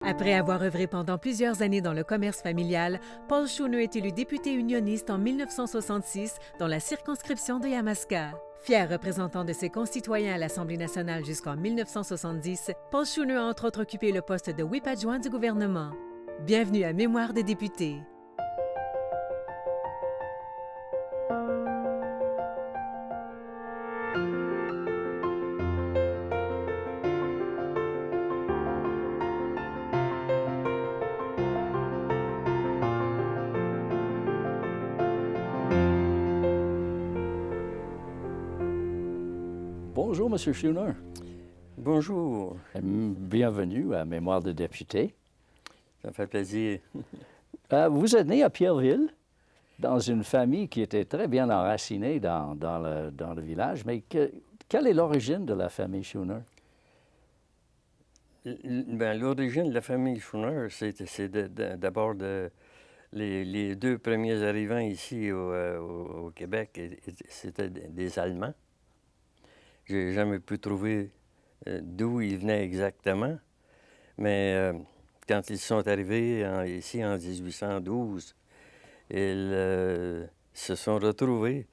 Après avoir œuvré pendant plusieurs années dans le commerce familial, Paul Schooner est élu député unioniste en 1966 dans la circonscription de Yamaska. Fier représentant de ses concitoyens à l'Assemblée nationale jusqu'en 1970, Paul Schooner a entre autres occupé le poste de whip adjoint du gouvernement. Bienvenue à Mémoire des députés. Bonjour, M. Schooner. Bonjour, Bienvenue à Mémoire de député. ça me fait plaisir. Vous êtes né à Pierreville, dans une famille qui était très bien enracinée dans le village, mais quelle est l'origine de la famille Schooner? L'origine de la famille Schooner, c'est d'abord les deux premiers arrivants ici au Québec, c'était des Allemands. J'ai jamais pu trouver d'où ils venaient exactement, mais quand ils sont arrivés ici en 1812, ils se sont retrouvés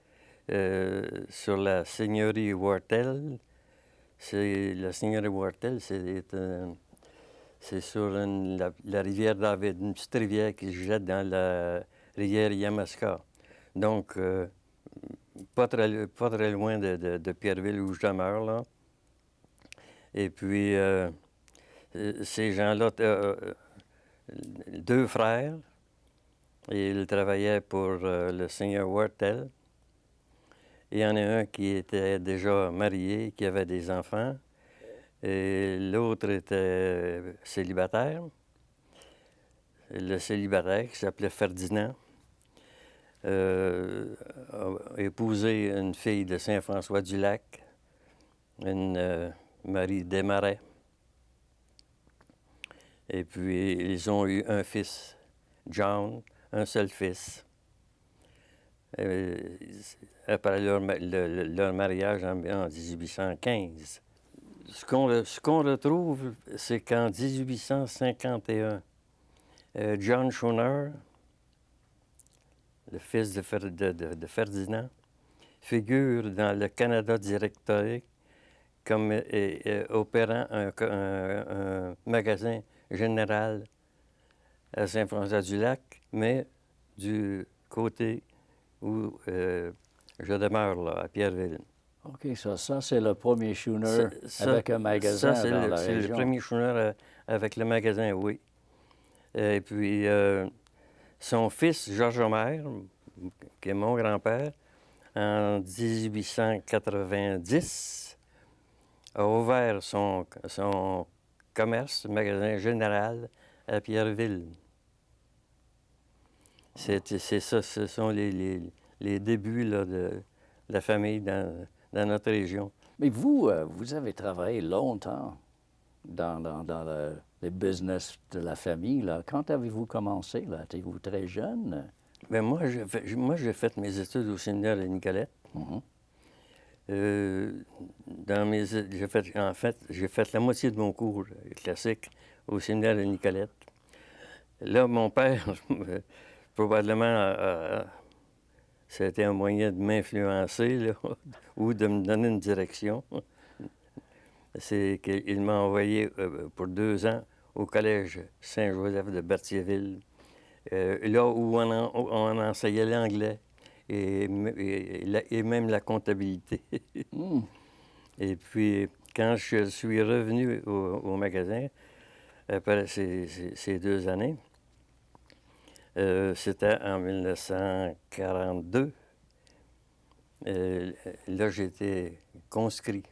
sur la seigneurie Wartel. La seigneurie Wartel, c'est sur la rivière David, une petite rivière qui se jette dans la rivière Yamaska. Donc, pas très loin de Pierreville où je demeure, là. Et puis, ces gens-là, deux frères, et ils travaillaient pour le seigneur Wartel. Il y en a un qui était déjà marié, qui avait des enfants, et l'autre était célibataire. Le célibataire, qui s'appelait Ferdinand, a épousé une fille de Saint-François-du-Lac, une Marie Desmarais. Et puis, ils ont eu un fils, John, un seul fils. Après leur mariage en 1815. Ce qu'on retrouve, c'est qu'en 1851, John Schooner, le fils de Ferdinand, figure dans le Canada Directory comme opérant un magasin général à Saint-François-du-Lac, mais du côté où je demeure, là, à Pierreville. OK, ça c'est le premier Schooner avec un magasin ça, dans la c'est région. le premier Schooner avec le magasin, oui. Et puis, son fils, Georges Omer, qui est mon grand-père, en 1890, a ouvert son commerce, magasin général à Pierreville. C'est ça, ce sont les débuts là, de la famille dans notre région. Mais vous avez travaillé longtemps dans le business de la famille, là. Quand avez-vous commencé, là? Étiez-vous très jeune? Bien, moi, j'ai fait mes études au séminaire de Nicolette. Mhm. J'ai fait la moitié de mon cours classique au séminaire de Nicolette. Là, mon père, probablement, ça a été un moyen de m'influencer, là, ou de me donner une direction. C'est qu'il m'a envoyé pour 2 ans au Collège Saint-Joseph de Berthierville, là où on enseignait l'anglais et même la comptabilité. Et puis, quand je suis revenu au magasin, après ces 2 années, c'était en 1942. Là, j'ai été conscrit.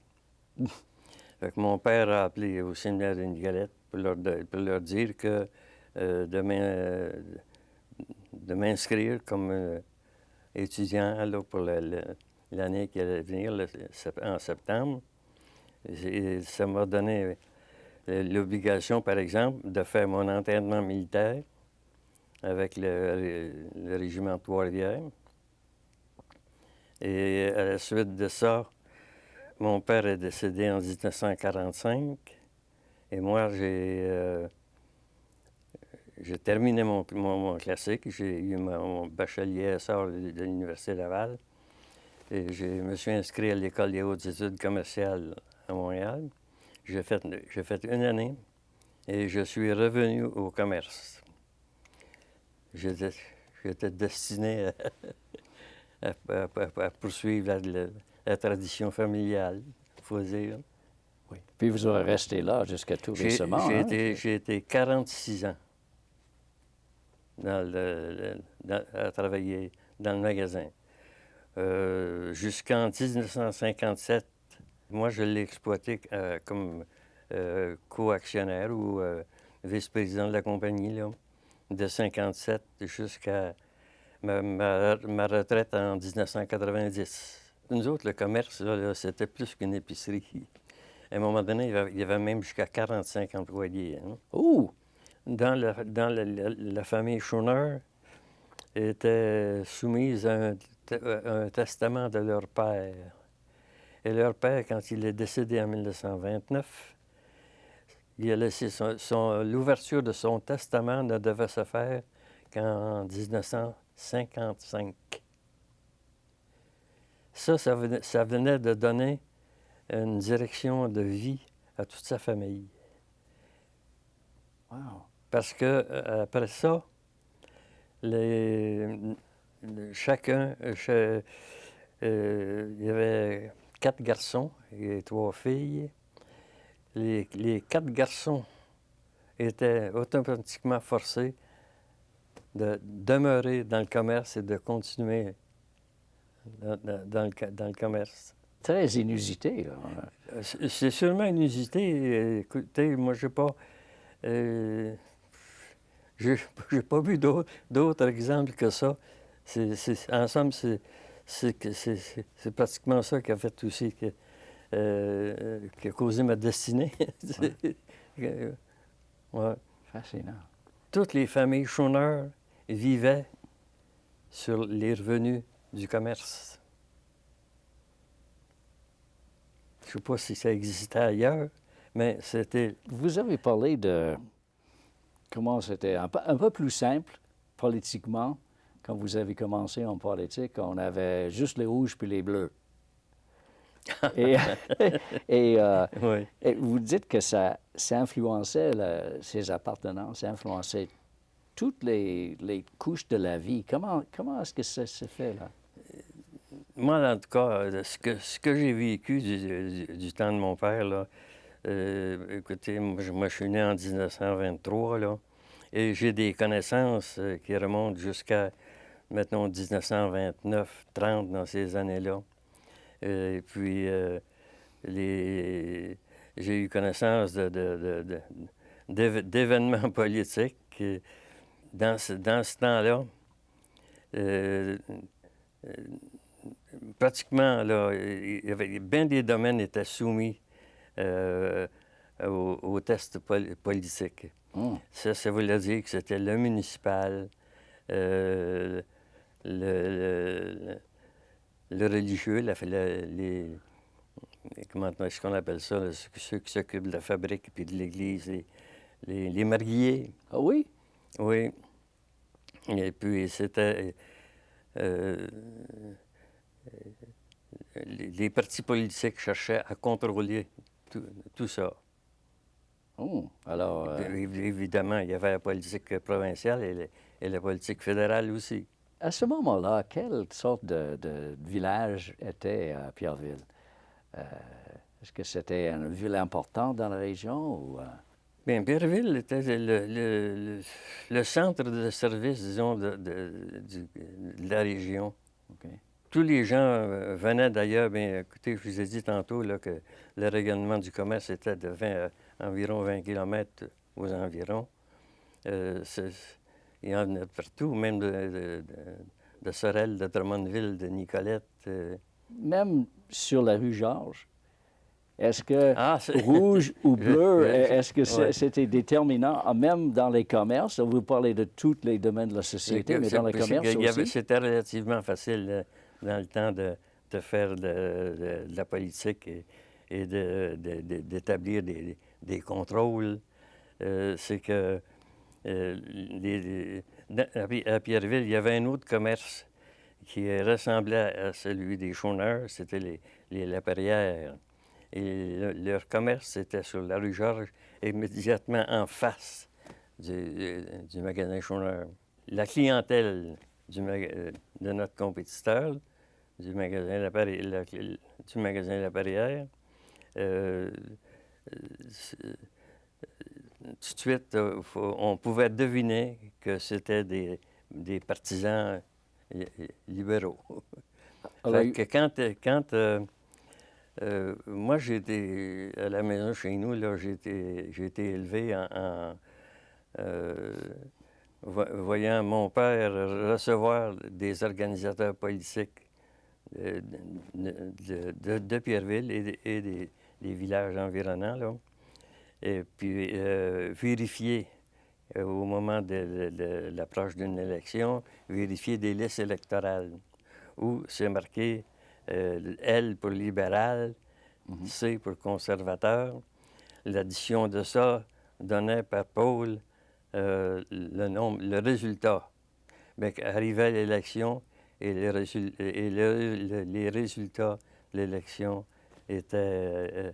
Fait que mon père a appelé au séminaire de Nicolette pour leur dire que de m'inscrire comme étudiant là, pour l'année qui allait venir, en septembre. Et ça m'a donné l'obligation, par exemple, de faire mon entraînement militaire avec le régiment de Trois-Rivières. Et à la suite de ça, mon père est décédé en 1945 et moi, j'ai j'ai terminé mon classique. J'ai eu mon bachelier SR de l'Université Laval. Et je me suis inscrit à l'École des hautes études commerciales à Montréal. J'ai fait une année et je suis revenu au commerce. J'étais destiné à poursuivre la tradition familiale, il faut dire. Oui. Puis vous aurez resté là jusqu'à tout récemment. J'ai été 46 ans à travailler dans le magasin. Jusqu'en 1957, moi, je l'ai exploité comme co-actionnaire ou vice-président de la compagnie, là, de 57 jusqu'à ma retraite en 1990. Nous autres, le commerce, là, c'était plus qu'une épicerie. À un moment donné, il y avait même jusqu'à 45 employés. Hein. Oh! Dans la famille Schooner était soumise à un testament de leur père. Et leur père, quand il est décédé en 1929, il a laissé l'ouverture de son testament ne devait se faire qu'en 1955. Ça venait de donner une direction de vie à toute sa famille. Wow! Parce que après ça, chacun, il y avait 4 garçons et 3 filles. Les 4 garçons étaient automatiquement forcés de demeurer dans le commerce et de continuer dans le commerce. Très inusité, là. C'est sûrement inusité. Écoutez, moi, j'ai pas vu d'autres exemples que ça. En somme, c'est pratiquement ça qui a fait aussi qui a causé ma destinée. Ouais. Fascinant. Toutes les familles Schooner vivaient sur les revenus du commerce. Je ne sais pas si ça existait ailleurs, mais c'était... Vous avez parlé de comment c'était un peu plus simple politiquement. Quand vous avez commencé en politique, on avait juste les rouges puis les bleus. et, Oui. et vous dites que ça influençait ses appartenances, ça influençait toutes les couches de la vie. Comment est-ce que ça se fait, là? Moi, en tout cas, ce que j'ai vécu du temps de mon père, là, écoutez, moi, je suis né en 1923, là, et j'ai des connaissances qui remontent jusqu'à, mettons, 1929-30, dans ces années-là. Et puis, j'ai eu connaissance d'événements politiques. Dans ce temps-là, pratiquement, là, il y avait bien des domaines étaient soumis aux tests politiques. Mm. Ça voulait dire que c'était le municipal, le religieux, comment est-ce qu'on appelle ça, là, ceux qui s'occupent de la fabrique puis de l'église, les mariés. Ah oui? Oui. Et puis, c'était... les partis politiques cherchaient à contrôler tout ça. Oh, alors... Évidemment, il y avait la politique provinciale et la politique fédérale aussi. À ce moment-là, quelle sorte de village était Pierreville? Est-ce que c'était une ville importante dans la région? Ou, Bien, Pierreville était le centre de service, disons, de la région. OK. Tous les gens venaient d'ailleurs, bien, écoutez, je vous ai dit tantôt là, que le rayonnement du commerce était de environ 20 km aux environs. Il y en venait de partout, même de Sorel, de Drummondville, de Nicolette. Même sur la rue Georges, est-ce que c'est- rouge ou bleu, est-ce que Ouais. c'était déterminant, même dans les commerces? Vous parlez de tous les domaines de la société, mais dans les commerces aussi? C'était relativement facile dans le temps de faire de la politique et d'établir des contrôles. C'est que À Pierreville, il y avait un autre commerce qui ressemblait à celui des Chouineurs, c'était les Lapierre. Et leur commerce, c'était sur la rue Georges, immédiatement en face du magasin Chouineur. La clientèle de notre compétiteur, du magasin Lapierre, tout de suite, on pouvait deviner que c'était des partisans libéraux. Alors, Fait que moi, j'ai été à la maison chez nous, là, j'ai été élevé voyant mon père recevoir des organisateurs politiques de Pierreville et des villages environnants, là. Et puis vérifier au moment de l'approche d'une élection, vérifier des listes électorales où c'est marqué L pour libéral, C pour conservateur. L'addition de ça donnait par pôle le résultat. Bien, arrivait l'élection et les résultats de l'élection étaient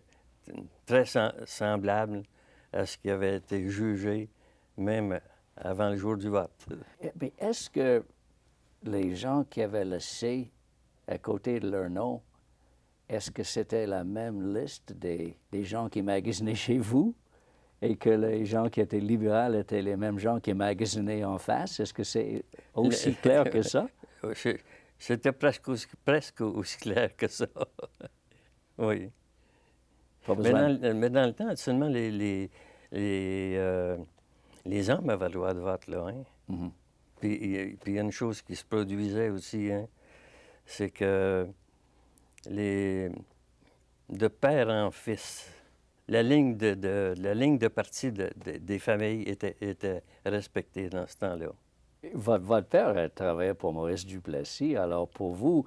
très semblables à ce qui avait été jugé même avant le jour du vote. mais est-ce que les gens qui avaient le C à côté de leur nom, est-ce que c'était la même liste des gens qui magasinaient chez vous et que les gens qui étaient libéraux étaient les mêmes gens qui magasinaient en face? Est-ce que c'est aussi clair que ça? C'était presque aussi clair que ça. Oui. Pas besoin. Mais dans le temps, seulement les hommes avaient le droit de vote, là. Hein? Mhm. Puis il y a une chose qui se produisait aussi, hein, c'est que de père en fils, la ligne de parti des familles était respectée dans ce temps-là. Votre père travaillait pour Maurice Duplessis, alors pour vous,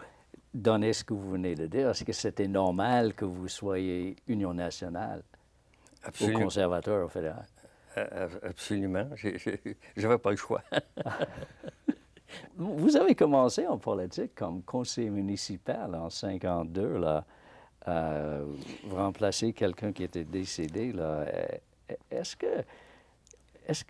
donner ce que vous venez de dire, est-ce que c'était normal que vous soyez Union nationale ou conservateur au fédéral? Absolument. J'avais pas le choix. Vous avez commencé en politique comme conseiller municipal en 52, là, remplacer quelqu'un qui était décédé. Là. Est-ce que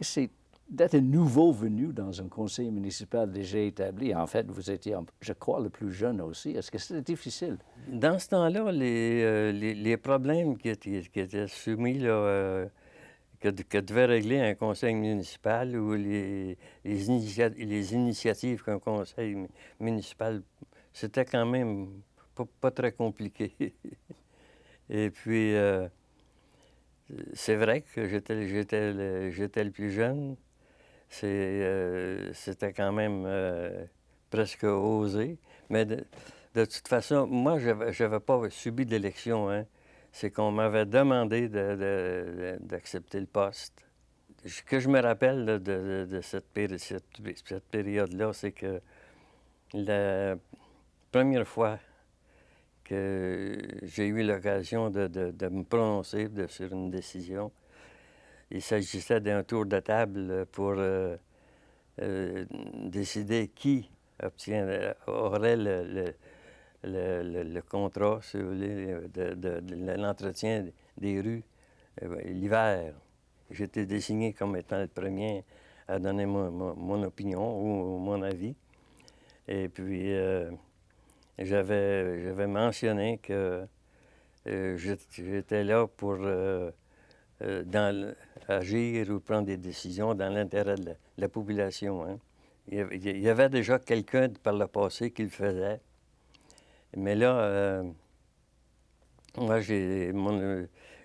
c'est d'être un nouveau venu dans un conseil municipal déjà établi? En fait, vous étiez, je crois, le plus jeune aussi. Est-ce que c'était difficile? Dans ce temps-là, les problèmes qui étaient soumis, là, que devait régler un conseil municipal ou les initiatives qu'un conseil municipal, c'était quand même pas très compliqué. Et puis, c'est vrai que j'étais le plus jeune. C'était quand même presque osé. Mais de toute façon, moi, je n'avais pas subi d'élection, hein. C'est qu'on m'avait demandé d'accepter le poste. Ce que je me rappelle là, de cette période-là, c'est que la première fois que j'ai eu l'occasion de me prononcer sur une décision, il s'agissait d'un tour de table pour décider qui aurait le contrat, si vous voulez, de l'entretien des rues l'hiver. J'étais désigné comme étant le premier à donner mon opinion ou mon avis. Et puis, j'avais mentionné que j'étais là pour agir ou prendre des décisions dans l'intérêt de la population. Hein. Il y avait déjà quelqu'un par le passé qui le faisait. Mais là, moi,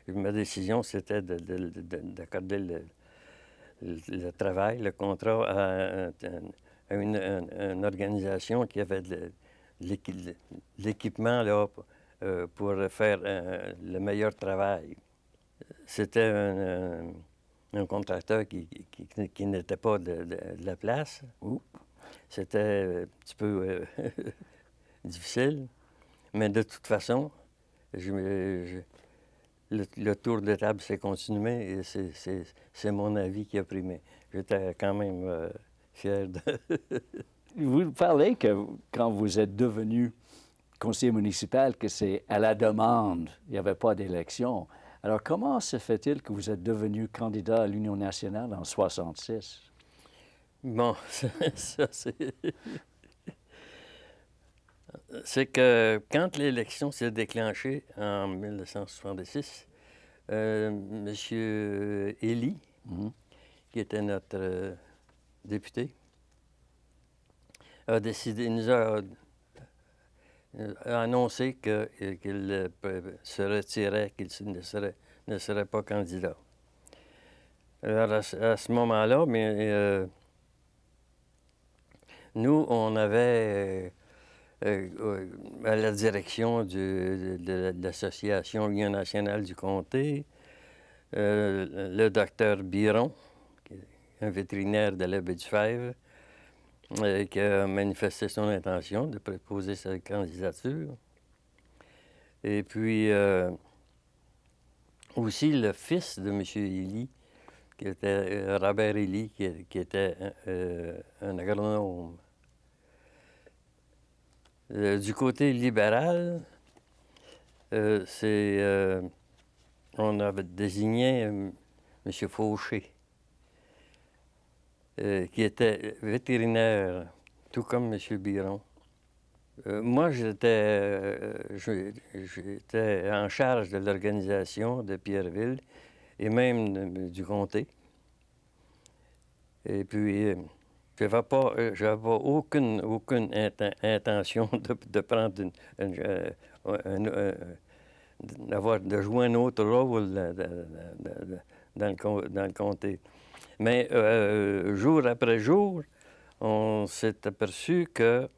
ma décision, c'était d'accorder le travail, le contrat à une organisation qui avait de l'équipement là, pour faire le meilleur travail. C'était un contracteur qui n'était pas de la place. C'était un petit peu difficile. Mais de toute façon, le tour de table s'est continué et c'est mon avis qui a primé. j'étais quand même fier de... Vous parlez que quand vous êtes devenu conseiller municipal, que c'est à la demande, il n'y avait pas d'élection. Alors, comment se fait-il que vous êtes devenu candidat à l'Union nationale en 1966? Bon, ça c'est... C'est que quand l'élection s'est déclenchée en 1966, M. Élie, qui était notre député, a décidé, nous a annoncé qu'il se retirait, qu'il ne serait pas candidat. Alors, à ce moment-là, mais nous, on avait à la direction de l'Association Union nationale du comté, le docteur Biron, qui est un vétérinaire de la baie du Fèvre, qui a manifesté son intention de proposer sa candidature. Et puis, aussi le fils de M. Élie, qui était Robert Élie, qui était un agronome. Du côté libéral, on avait désigné M. Fauché, qui était vétérinaire, tout comme M. Biron. Moi, j'étais en charge de l'organisation de Pierreville et même du comté. Et puis, je n'avais aucune intention de prendre de jouer un autre rôle dans le comté. Mais jour après jour, on s'est aperçu que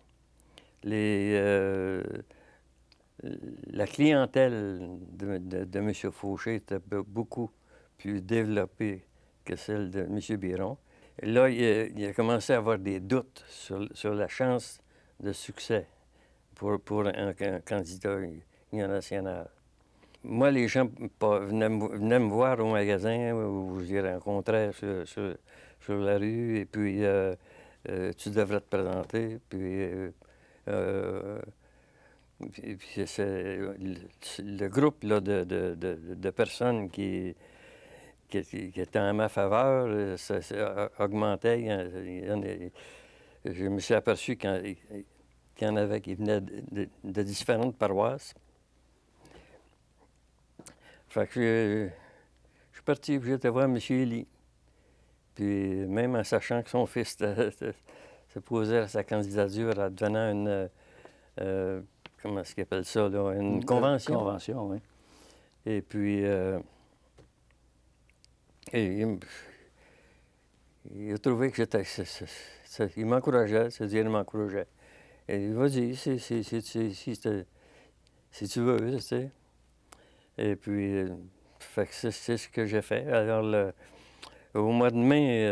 la clientèle de M. Fauché était beaucoup plus développée que celle de M. Biron. Et là, il a commencé à avoir des doutes sur la chance de succès pour un candidat Union nationale. Moi, les gens venaient me voir au magasin où je les rencontrais sur la rue, et puis tu devrais te présenter. Puis c'est le groupe là, de personnes qui étaient en ma faveur, ça augmentait. Je me suis aperçu qu'il y en avait qui venaient de différentes paroisses. Fait que je suis parti, puis j'étais voir M. Élie. Puis même en sachant que son fils se posait à sa candidature en devenant une... comment est-ce qu'ils appellent ça, là? Une convention. Convention, oui. Et puis... il a trouvé que j'étais... il m'encourageait, c'est-à-dire il m'encourageait. Et il vas-y, si tu veux, tu sais. Et puis, fait que c'est ce que j'ai fait. Alors, au mois de mai,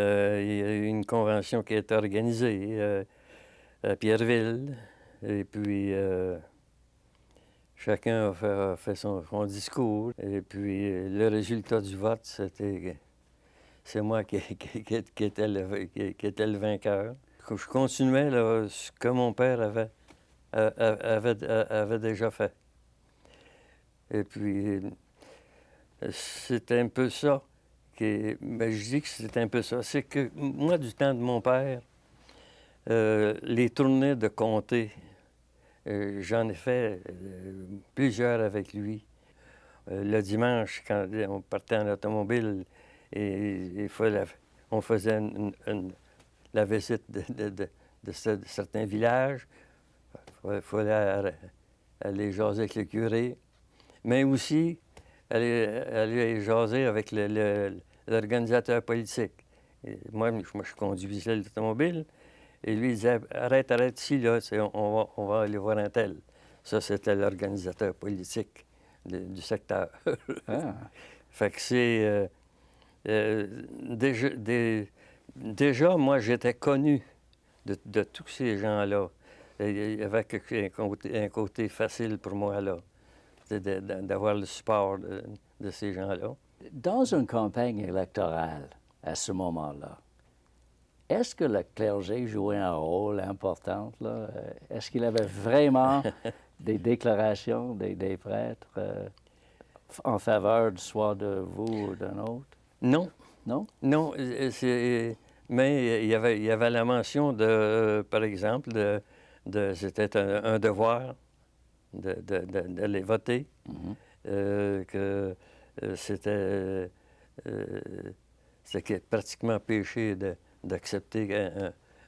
il y a eu une convention qui a été organisée à Pierreville. Et puis, chacun a fait son discours. Et puis, le résultat du vote, c'est moi qui était le vainqueur. Je continuais là, ce que mon père avait déjà fait. Et puis, c'est un peu ça. Ben, je dis que c'est un peu ça. C'est que moi, du temps de mon père, les tournées de comté, j'en ai fait plusieurs avec lui. Le dimanche, quand on partait en automobile, on faisait la visite de certains villages. Il fallait aller jaser avec le curé, mais aussi aller jaser avec l'organisateur politique. Et moi, je conduisais l'automobile, et lui, il disait « Arrête ici, là, on va aller voir un tel. » Ça, c'était l'organisateur politique du secteur. Ah. Fait que c'est... déjà, moi, j'étais connu de tous ces gens-là. Il y avait un côté facile pour moi, là, d'avoir le support de ces gens-là. Dans une campagne électorale, à ce moment-là, est-ce que le clergé jouait un rôle important, là? Est-ce qu'il avait vraiment des déclarations des prêtres en faveur soit de vous ou d'un autre? Non, Non? non, mais il y avait la mention de, par exemple, c'était un devoir d'aller voter, que c'était pratiquement péché d'accepter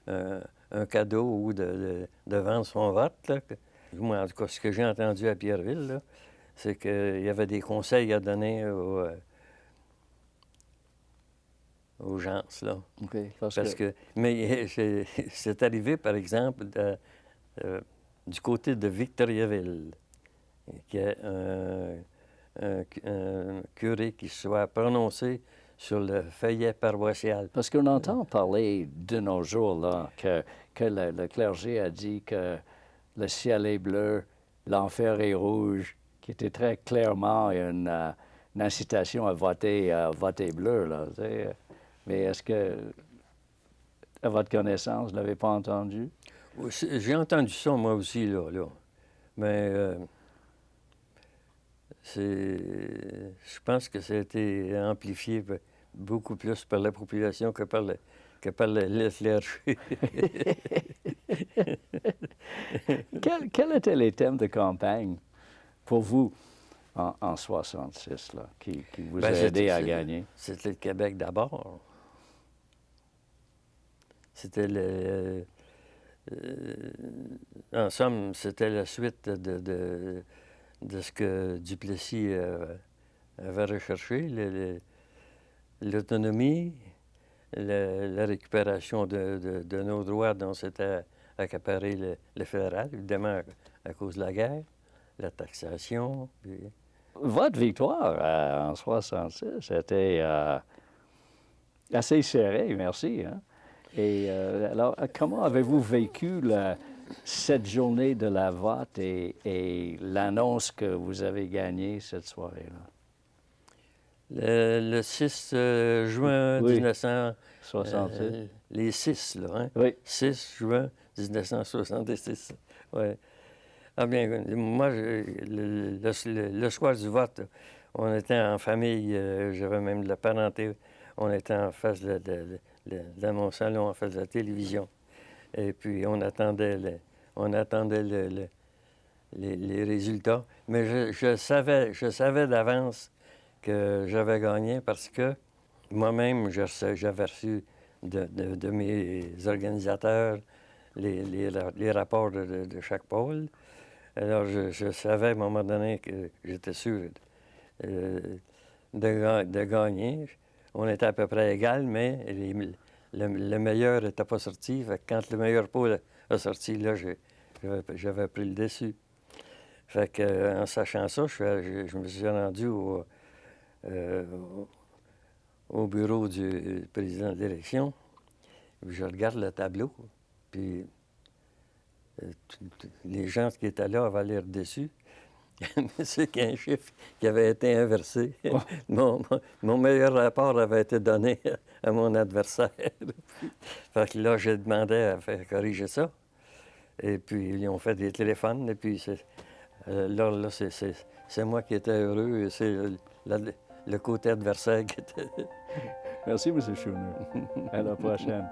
un cadeau ou de vendre son vote, là. Moi, en tout cas, ce que j'ai entendu à Pierreville, là, c'est qu'il y avait des conseils à donner aux gens, là. OK. Mais c'est arrivé, par exemple, du côté de Victoriaville, qu'il y ait un curé qui soit prononcé sur le feuillet paroissial. Parce qu'on entend parler de nos jours, là, que le clergé a dit que le ciel est bleu, l'enfer est rouge, qui était très clairement une incitation à voter bleu, là. Tu sais. Mais est-ce que, à votre connaissance, vous ne l'avez pas entendu? J'ai entendu ça, moi aussi, là. Mais je pense que ça a été amplifié beaucoup plus par la population que par le clergé. Quels étaient les thèmes de campagne pour vous en 66, là, qui vous a aidé à gagner? C'était le Québec d'abord. C'était en somme, c'était la suite de ce que Duplessis avait recherché, l'autonomie, la récupération de nos droits dont s'était accaparé le fédéral, évidemment à cause de la guerre, la taxation. Puis... Votre victoire en 66 était assez serrée, merci. Hein? Et alors, comment avez-vous vécu cette journée de la vote et l'annonce que vous avez gagné cette soirée-là? Le 6 juin Oui. 1966. Les 6, là, hein? Oui. 6 juin 1966. Oui. Ah bien, moi, le soir du vote, on était en famille, j'avais même de la parenté, on était en face dans mon salon, en face de la télévision. Et puis, on attendait les résultats. Mais je savais d'avance que j'avais gagné parce que moi-même, j'avais reçu de mes organisateurs les rapports de chaque pôle. Alors, je savais à un moment donné que j'étais sûr de gagner. On était à peu près égal, mais le meilleur n'était pas sorti. Fait que quand le meilleur pôle a sorti, là, j'avais pris le dessus. Fait que, en sachant ça, je me suis rendu au bureau du président de l'élection. Je regarde le tableau, puis les gens qui étaient là avaient l'air déçus. C'est qu'un chiffre qui avait été inversé. Oh. Mon meilleur rapport avait été donné à mon adversaire. Fait que là, j'ai demandé à faire corriger ça. Et puis, ils ont fait des téléphones. Et puis, là, c'est moi qui étais heureux. Et c'est le côté adversaire qui était... Merci, M. Chauneau. À la prochaine.